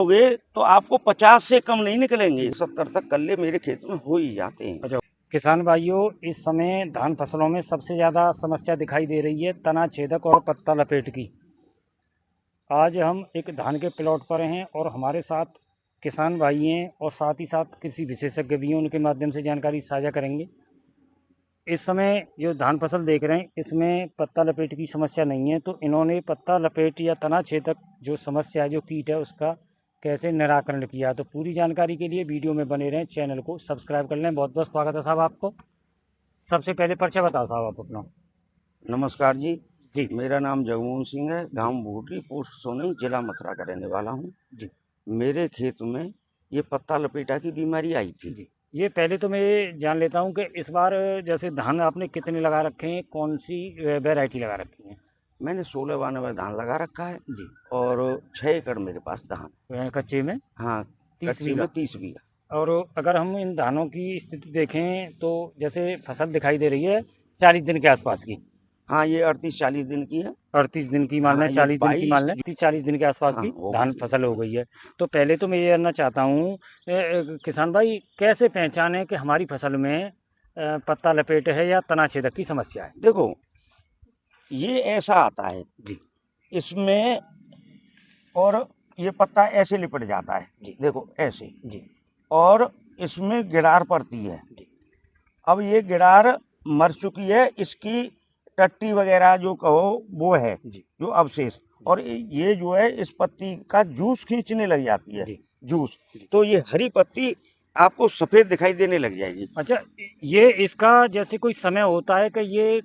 होगे तो आपको 50 से कम नहीं निकलेंगे, 70 तक कल्ले मेरे खेत में हो ही जाते हैं। अच्छा, किसान भाइयों, इस समय धान फसलों में सबसे ज़्यादा समस्या दिखाई दे रही है तना छेदक और पत्ता लपेट की। आज हम एक धान के प्लॉट पर हैं और हमारे साथ किसान भाई हैं और साथ ही साथ कृषि विशेषज्ञ भी हैं, उनके माध्यम से जानकारी साझा करेंगे। इस समय जो धान फसल देख रहे हैं, इसमें पत्ता लपेट की समस्या नहीं है, तो इन्होंने पत्ता लपेट या तना छेदक जो समस्या है, जो कीट है, उसका कैसे निराकरण किया। तो पूरी जानकारी के लिए वीडियो में बने रहें, चैनल को सब्सक्राइब कर लें। बहुत बहुत स्वागत है साहब आपको। सबसे पहले परिचय बताओ साहब आप अपना। नमस्कार जी, जी मेरा नाम जगमोहन सिंह है, गांव भूटरी, पोस्ट सोनम, जिला मथुरा का रहने वाला हूँ। जी मेरे खेत में ये पत्ता लपेटा की बीमारी आई थी। जी। ये पहले तो मैं ये जान लेता हूँ कि इस बार जैसे धान आपने कितने लगा रखे हैं, कौन सी वैरायटी लगा रखी है? मैंने 1692 धान लगा रखा है जी। और 6 एकड़ मेरे पास धान। कच्चे में हाँ, 30 कच्चे बीघा। में 30 बीघा। और अगर हम इन धानों की स्थिति देखें तो जैसे फसल दिखाई दे रही है 40 दिन के आसपास की। हाँ, ये 38-40 दिन की है। 38 दिन की मान लें, हाँ, ये 40 दिन की मान 22। लें, 30-40 दिन के आसपास हाँ, की हो धान गई है। फसल हो गई है। तो पहले तो मैं ये जानना चाहता हूँ, किसान भाई कैसे पहचानें कि हमारी फसल में पत्ता लपेट है या तना छेदक की समस्या है? देखो, ये ऐसा आता है जी इसमें, और ये पत्ता ऐसे लिपट जाता है, जी देखो ऐसे, जी और इसमें गिरार पड़ती है। जी। अब ये गिरार मर चुकी है, इसकी टट्टी वगैरह जो कहो वो है, जी जो अवशेष, और ये जो है इस पत्ती का जूस खींचने लग जाती है, जी जूस। जी। तो ये हरी पत्ती आपको सफेद दिखाई देने लग जाएगी। अच्छा, ये इसका जैसे कोई समय होता है कि ये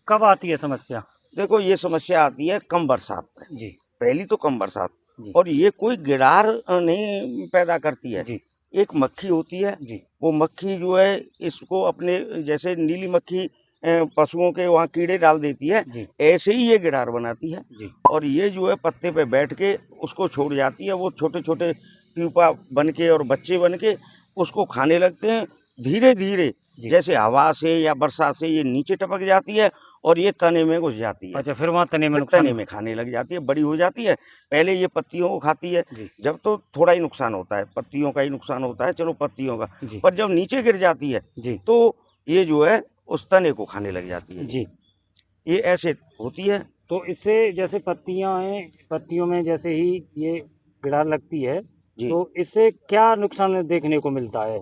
कब आती है समस्या? देखो, ये समस्या आती है कम बरसात में, जी पहली तो कम बरसात, जी और ये कोई गिरार नहीं पैदा करती है। जी एक मक्खी होती है, जी वो मक्खी जो है इसको अपने, जैसे नीली मक्खी पशुओं के वहाँ कीड़े डाल देती है, जी ऐसे ही ये गिरार बनाती है। जी और ये जो है पत्ते पे बैठ के उसको छोड़ जाती है, वो छोटे छोटे प्यूपा बन के और बच्चे बन के उसको खाने लगते हैं धीरे धीरे। जी। जैसे हवा से या बरसात से ये नीचे टपक जाती है और ये तने में घुस जाती है, अच्छा, फिर वहाँ तने में फिर नुकसान। तने में खाने लग जाती है, बड़ी हो जाती है। पहले ये पत्तियों को खाती है, जी जब तो थोड़ा ही नुकसान होता है, पत्तियों का ही नुकसान होता है, चलो पत्तियों का, जी पर जब नीचे गिर जाती है जी तो ये जो है उस तने को खाने लग जाती है। जी। ये ऐसे होती है। तो इससे जैसे पत्तियां हैं, पत्तियों में जैसे ही ये कीड़ा लगती है, जी, तो इससे क्या नुकसान देखने को मिलता है?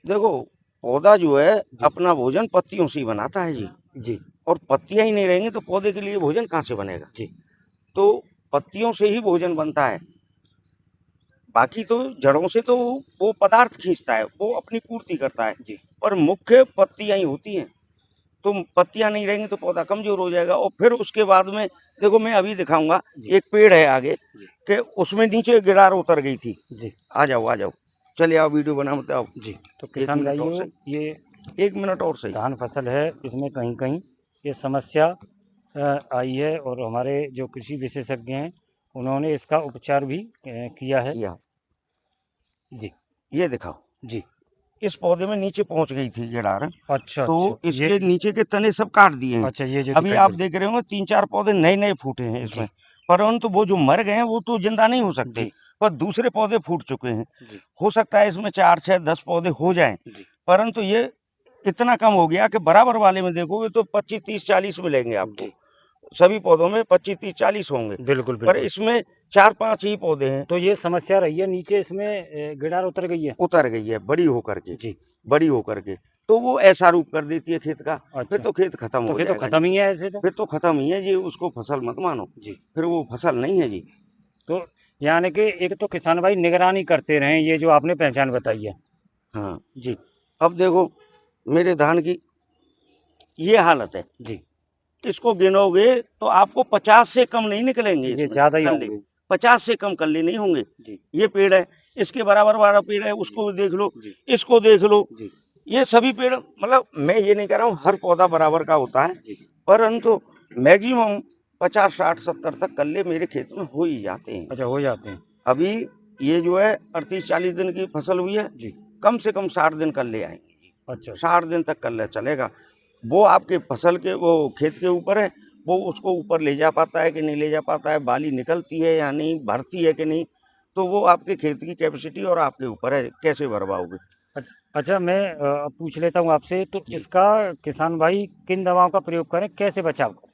देखो, पौधा जो है जी अपना भोजन पत्तियों से ही बनाता है जी, जी और पत्तियां ही नहीं रहेंगी तो पौधे के लिए भोजन कहाँ से बनेगा? जी तो पत्तियों से ही भोजन बनता है, बाकी तो जड़ों से तो वो पदार्थ खींचता है, वो अपनी पूर्ति करता है, जी पर मुख्य पत्तियां ही होती हैं। तो पत्तियां नहीं रहेंगी तो पौधा कमजोर हो जाएगा, और फिर उसके बाद में देखो, मैं अभी दिखाऊंगा, जी एक पेड़ है आगे जी कि उसमें नीचे गिरार उतर गई थी। जी आ जाओ आ जाओ, चले आओ, वीडियो बना मत आओ। जी। तो एक किसान मिनट और भाइयों, सही, ये 1 मिनट और सही। धान फसल है, इसमें कहीं कहीं ये समस्या आई है और हमारे जो कृषि विशेषज्ञ हैं, उन्होंने इसका उपचार भी किया है। किया, जी ये दिखाओ, जी। इस पौधे में नीचे पहुंच गई थी गिरार, अच्छा तो अच्छा, ये इसके नीचे के तने सब काट दिए हैं। अच्छा, ये जो अभी दिखाई आप पड़। देख रहे होंगे 3-4 पौधे नए नए फूटे हैं जी इसमें, परंतु वो जो मर गए हैं वो तो जिंदा नहीं हो सकते, जी पर दूसरे पौधे फूट चुके हैं। जी हो सकता है इसमें 4-6-10 पौधे हो जाएं, जी परंतु ये इतना कम हो गया कि बराबर वाले में देखोगे तो 25-30-40 मिलेंगे आपको, जी। सभी पौधों में 25-30-40 होंगे, बिल्कुल पर बिल्कुल। इसमें 4-5 ही पौधे हैं। तो ये समस्या रही है, नीचे इसमें गिडार उतर गई है। उतर गई है बड़ी होकर के, जी। बड़ी होकर के, तो वो ऐसा रूप कर देती है खेत का, फिर अच्छा, तो खेत खत्म तो हो फिर तो जाएगा जी, खत्म ही है ऐसे तो। फिर तो खत्म ही है जी, उसको फसल मत मानो, जी। फिर वो फसल नहीं है जी। तो यानी कि एक तो किसान भाई निगरानी करते रहें, ये जो आपने पहचान बताई है। हाँ, जी अब देखो, मेरे धान की ये हालत है, जी। इसको गिनोगे तो आपको 50 से कम नहीं निकलेंगे ये इसमें ज़्यादा ही कल्ले, होंगे। 50 से कम कल्ले नहीं होंगे। जी ये पेड़ है, इसके बराबर वाला पेड़ है, उसको देख लो, जी इसको देख लो, जी ये सभी पेड़, मतलब मैं ये नहीं कह रहा हूँ हर पौधा बराबर का होता है, जी। परंतु मैक्सिमम 50-60-70 तक कल्ले मेरे खेत में हो ही जाते हैं। अच्छा, हो जाते हैं। अभी ये जो है 38-40 दिन की फसल हुई है, जी। कम से कम 60 दिन कल्ले आएंगे, अच्छा अच्छा। 60 दिन तक कल्ले चलेगा। वो आपके फसल के वो खेत के ऊपर है, वो उसको ऊपर ले जा पाता है कि नहीं ले जा पाता है, बाली निकलती है या नहीं, भरती है कि नहीं, तो वो आपके खेत की कैपेसिटी और आपके ऊपर है, कैसे भर पाओगे। अच्छा, मैं पूछ लेता हूँ आपसे, तो जी। इसका किसान भाई किन दवाओं का प्रयोग करें, कैसे बचाव करें?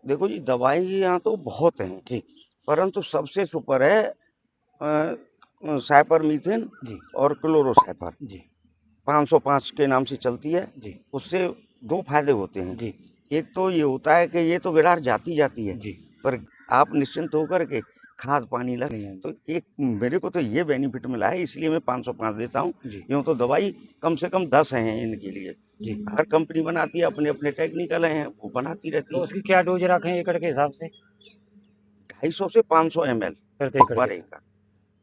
देखो जी, दवाई यहाँ तो बहुत हैं, जी, परंतु सबसे सुपर है साइपरमेथ्रिन जी, और क्लोरोसाइपर। जी, 505 के नाम से चलती है। जी, उससे 2 फ़ायदे होते हैं। जी, एक तो ये होता है कि ये तो गिडार जाती है, जी। पर आप निश्चिंत होकर के खाद पानी लग नहीं, तो एक मेरे को तो ये बेनिफिट मिला है, इसलिए मैं 505 देता हूँ। जी, यूँ तो दवाई कम से कम 10 हैं इनके लिए। जी। हर कंपनी बनाती है, अपने-अपने टेक्निकल हैं, वो बनाती रहती तो हैं। उसकी क्या डोज रखें एकड़ के हिसाब से? 250 से 500 एमएल प्रति एकड़ के पर हिसाब? एकड़।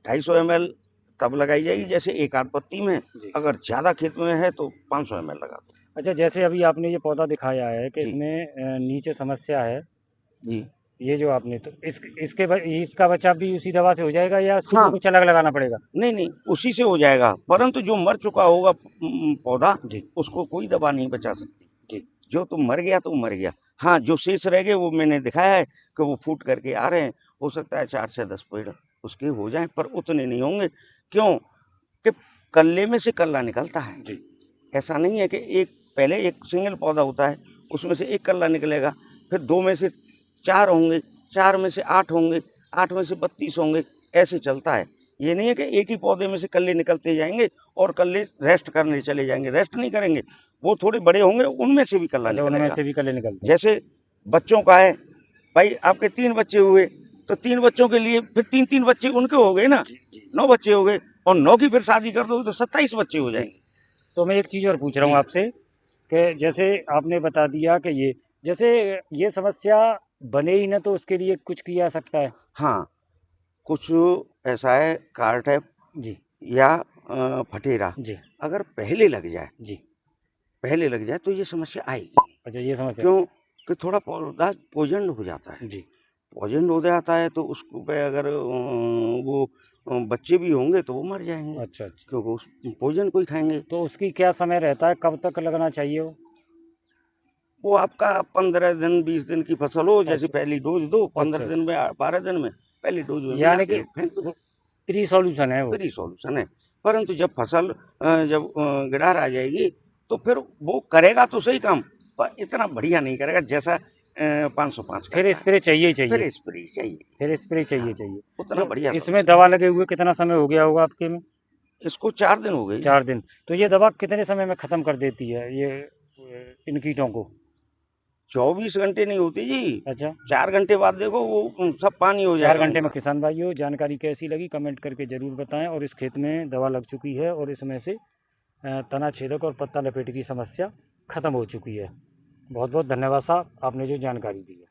250 एमएल तब लगाई जाएगी जैसे एक आध पत्ती में, जी। अगर ज़्यादा खेत में है तो 500 एमएल लगा दो। अच्छा, जैसे अभी आपने ये पौधा दिखाया है कि जी, इसमें नीचे समस्या है, जी। ये जो आपने तो इसका बचाव भी उसी दवा से हो जाएगा या इसके लिए हाँ। कुछ अलग लगाना पड़ेगा? नहीं, नहीं, उसी से हो जाएगा, परंतु जो मर चुका होगा पौधा, जी, उसको कोई दवा नहीं बचा सकती। जी, जो तो मर गया, तो मर गया। हाँ, जो शेष रह गए, वो मैंने दिखाया है कि वो फूट करके आ रहे हैं। हो सकता है 4 से 10 पेड़ उसके हो जाएँ, पर उतने नहीं होंगे। क्यों? कि कल्ले में से कल्ला निकलता है। जी, ऐसा नहीं है कि पहले एक सिंगल पौधा होता है, उसमें से 1 कल्ला निकलेगा, फिर 2 में से 4 होंगे, 4 में से 8 होंगे, 8 में से 32 होंगे, ऐसे चलता है। ये नहीं है कि एक ही पौधे में से कल्ले निकलते जाएँगे और कल्ले रेस्ट करने चले जाएँगे, रेस्ट नहीं करेंगे। वो थोड़े बड़े होंगे, उनमें से भी कल्ला अच्छा, उनमें निकलेगा। से भी कल्ले निकलते हैं। जैसे बच्चों का है, भाई आपके 3 बच्चे हुए, तो 3 बच्चों के लिए फिर 3-3 बच्चे उनके हो गए ना, जी, जी, 9 बच्चे हो गए और 9 की फिर शादी कर दोगे तो 27 बच्चे हो जी, जाएँगे। जी। तो मैं एक चीज़ और पूछ रहा हूँ जी, आपसे कि जैसे आपने बता दिया कि जैसे ये समस्या बने ही ना तो उसके लिए कुछ किया जा सकता है? हाँ। कुछ ऐसा है कारटैप जी, या फटेरा, जी, अगर जी। पहले लग जाए तो ये समस्या आएगी नहीं। अच्छा, ये समस्या क्यों? कि थोड़ा पौधा पॉइज़न्ड हो जाता है। जी, पॉइज़न्ड हो जाता है तो उसको पे अगर वो बच्चे भी होंगे तो वो मर जाएँगे, अच्छा, अच्छा। क्योंकि उस पॉइज़न को ही खाएँगे। तो उसकी क्या समय रहता है, कब तक लगना चाहिए वो? वो आपका 15 दिन 20 दिन की फसल हो, जैसे अच्छा, पहली डोज़ दो, अच्छा, 15 दिन अच्छा। में 12 दिन में पहली डोज़ में मिला यानी कि के फेंक दो। वो प्री सॉल्यूशन है वो? फ्री सॉल्यूशन है। परंतु जब फसल जब गिड़ार आ जाएगी, तो फिर वो करेगा तो सही काम, पर इतना बढ़िया नहीं करेगा जैसा 505 फिर करता है। स्प्रे चाहिए ही चाहिए, फिर स्प्रे चाहिए। फिर स्प्रे हाँ, चाहिए चाहिए। उतना तो बढ़िया इसमें सॉल्यूशन दवा है। लगे हुए कितना समय हो गया होगा आपके में? इसको 4 दिन हो गए जी। 4 दिन। तो ये दवा कितने समय में ख़त्म कर देती है ये इन कीटों को? 24 घंटे नहीं होती जी, अच्छा, 4 घंटे बाद देखो वो सब पानी हो 4 जाएगा घंटे में उनका। किसान भाइयों जानकारी कैसी लगी कमेंट करके ज़रूर बताएँ और इस खेत में दवा लग चुकी है और इसमें से तना छेदक और पत्ता लपेट की समस्या ख़त्म हो चुकी है। बहुत-बहुत धन्यवाद साहब, आपने जो जानकारी दी है।